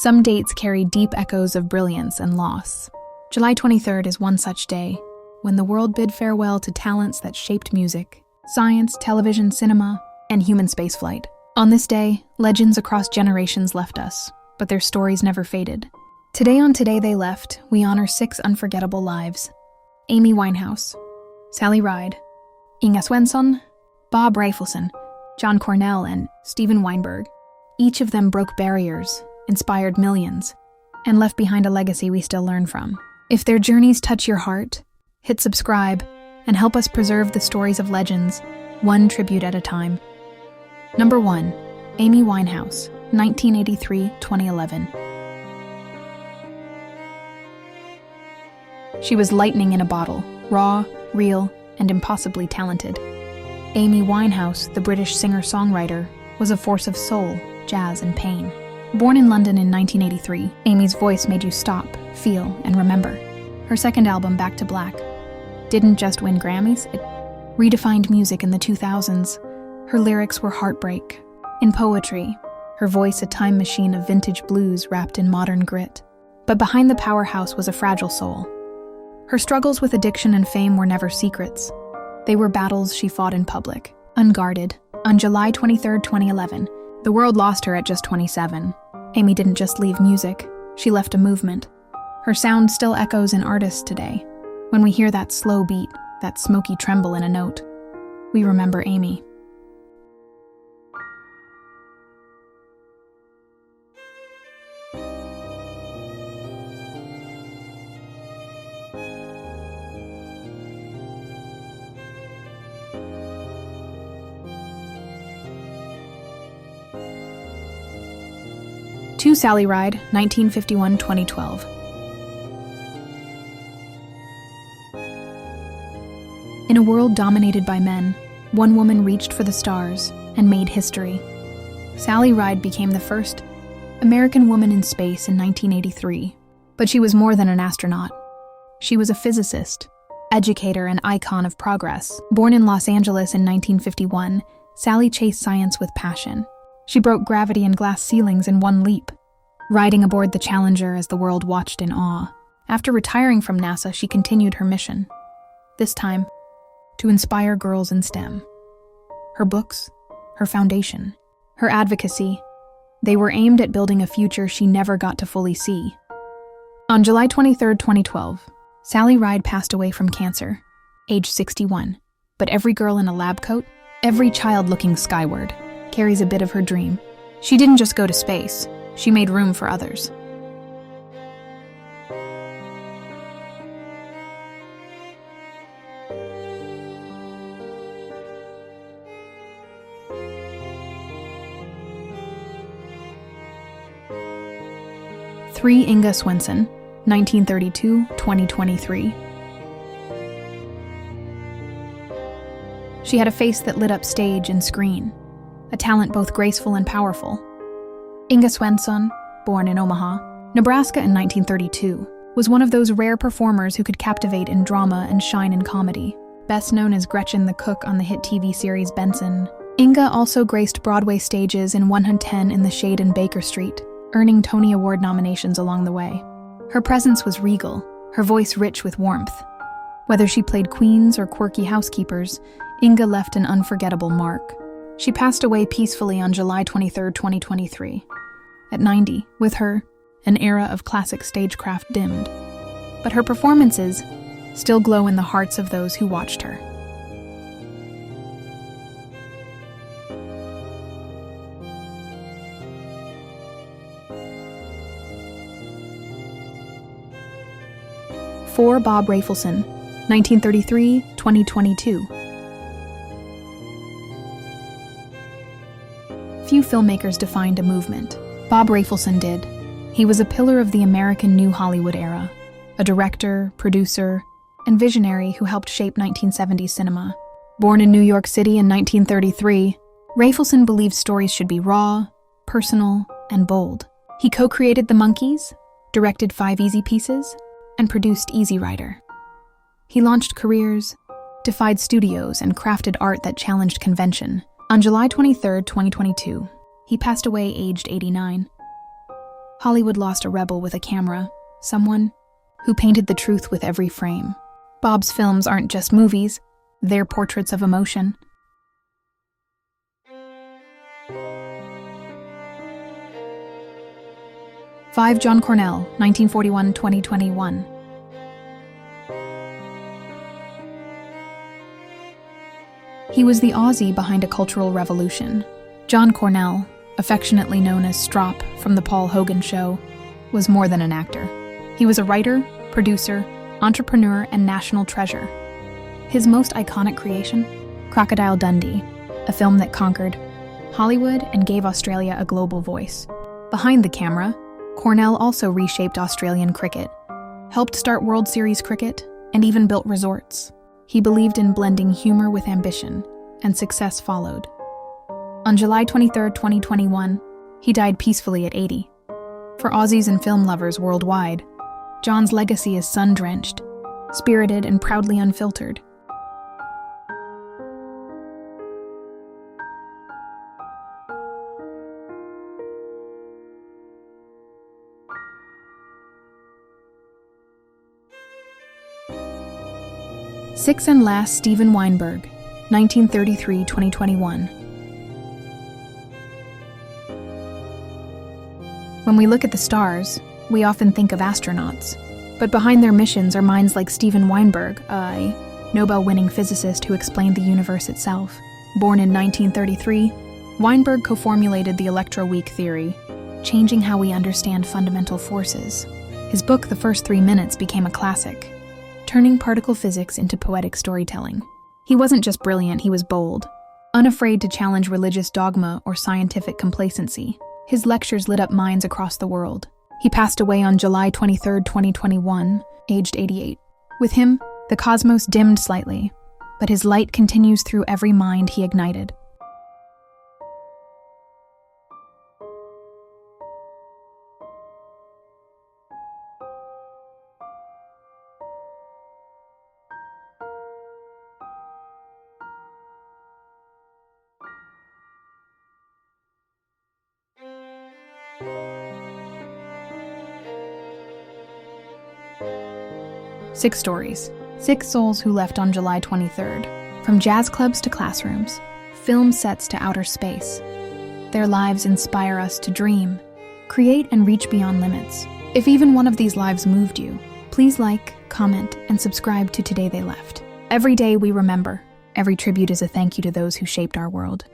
Some dates carry deep echoes of brilliance and loss. July 23rd is one such day, when the world bid farewell to talents that shaped music, science, television, cinema, and human spaceflight. On this day, legends across generations left us, but their stories never faded. Today on Today They Left, we honor 6 unforgettable lives. Amy Winehouse, Sally Ride, Inga Swenson, Bob Rafelson, John Cornell, and Steven Weinberg. Each of them broke barriers, inspired millions, and left behind a legacy we still learn from. If their journeys touch your heart, hit subscribe and help us preserve the stories of legends, one tribute at a time. Number 1. Amy Winehouse, 1983-2011. She was lightning in a bottle, raw, real, and impossibly talented. Amy Winehouse, the British singer-songwriter, was a force of soul, jazz, and pain. Born in London in 1983, Amy's voice made you stop, feel, and remember. Her second album, Back to Black, didn't just win Grammys, it redefined music in the 2000s. Her lyrics were heartbreak. In poetry, her voice a time machine of vintage blues wrapped in modern grit. But behind the powerhouse was a fragile soul. Her struggles with addiction and fame were never secrets. They were battles she fought in public, unguarded. On July 23, 2011, the world lost her at just 27. Amy didn't just leave music, she left a movement. Her sound still echoes in artists today. When we hear that slow beat, that smoky tremble in a note, we remember Amy. To Sally Ride, 1951-2012. In a world dominated by men, one woman reached for the stars and made history. Sally Ride became the first American woman in space in 1983. But she was more than an astronaut. She was a physicist, educator, and icon of progress. Born in Los Angeles in 1951, Sally chased science with passion. She broke gravity and glass ceilings in one leap, riding aboard the Challenger as the world watched in awe. After retiring from NASA, she continued her mission, this time to inspire girls in STEM. Her books, her foundation, her advocacy, they were aimed at building a future she never got to fully see. On July 23, 2012, Sally Ride passed away from cancer, age 61. But every girl in a lab coat, every child looking skyward, carries a bit of her dream. She didn't just go to space, she made room for others. Three Inga Swenson, 1932-2023. She had a face that lit up stage and screen, a talent both graceful and powerful. Inga Swenson, born in Omaha, Nebraska in 1932, was one of those rare performers who could captivate in drama and shine in comedy. Best known as Gretchen the cook on the hit TV series Benson, Inga also graced Broadway stages in 110 in the Shade and Baker Street, earning Tony Award nominations along the way. Her presence was regal, her voice rich with warmth. Whether she played queens or quirky housekeepers, Inga left an unforgettable mark. She passed away peacefully on July 23, 2023. At 90, with her, an era of classic stagecraft dimmed. But her performances still glow in the hearts of those who watched her. For Bob Rafelson, 1933-2022. Few filmmakers defined a movement. Bob Rafelson did. He was a pillar of the American New Hollywood era, a director, producer, and visionary who helped shape 1970s cinema. Born in New York City in 1933, Rafelson believed stories should be raw, personal, and bold. He co-created The Monkees, directed 5 Easy Pieces, and produced Easy Rider. He launched careers, defied studios, and crafted art that challenged convention. On July 23, 2022, he passed away aged 89. Hollywood lost a rebel with a camera, someone who painted the truth with every frame. Bob's films aren't just movies, they're portraits of emotion. Five, John Cornell, 1941-2021. He was the Aussie behind a cultural revolution. John Cornell, affectionately known as Strop from The Paul Hogan Show, was more than an actor. He was a writer, producer, entrepreneur, and national treasure. His most iconic creation? Crocodile Dundee, a film that conquered Hollywood and gave Australia a global voice. Behind the camera, Cornell also reshaped Australian cricket, helped start World Series cricket, and even built resorts. He believed in blending humor with ambition, and success followed. On July 23, 2021, he died peacefully at 80. For Aussies and film lovers worldwide, John's legacy is sun-drenched, spirited, and proudly unfiltered. Sixth and last, Steven Weinberg, 1933-2021. When we look at the stars, we often think of astronauts. But behind their missions are minds like Steven Weinberg, a Nobel-winning physicist who explained the universe itself. Born in 1933, Weinberg co-formulated the electroweak theory, changing how we understand fundamental forces. His book, The First 3 Minutes, became a classic, turning particle physics into poetic storytelling. He wasn't just brilliant, he was bold, unafraid to challenge religious dogma or scientific complacency. His lectures lit up minds across the world. He passed away on July 23, 2021, aged 88. With him, the cosmos dimmed slightly, but his light continues through every mind he ignited. Six stories. Six souls who left on July 23rd. From jazz clubs to classrooms, film sets to outer space. Their lives inspire us to dream, create, and reach beyond limits. If even one of these lives moved you, please like, comment, and subscribe to Today They Left. Every day we remember. Every tribute is a thank you to those who shaped our world.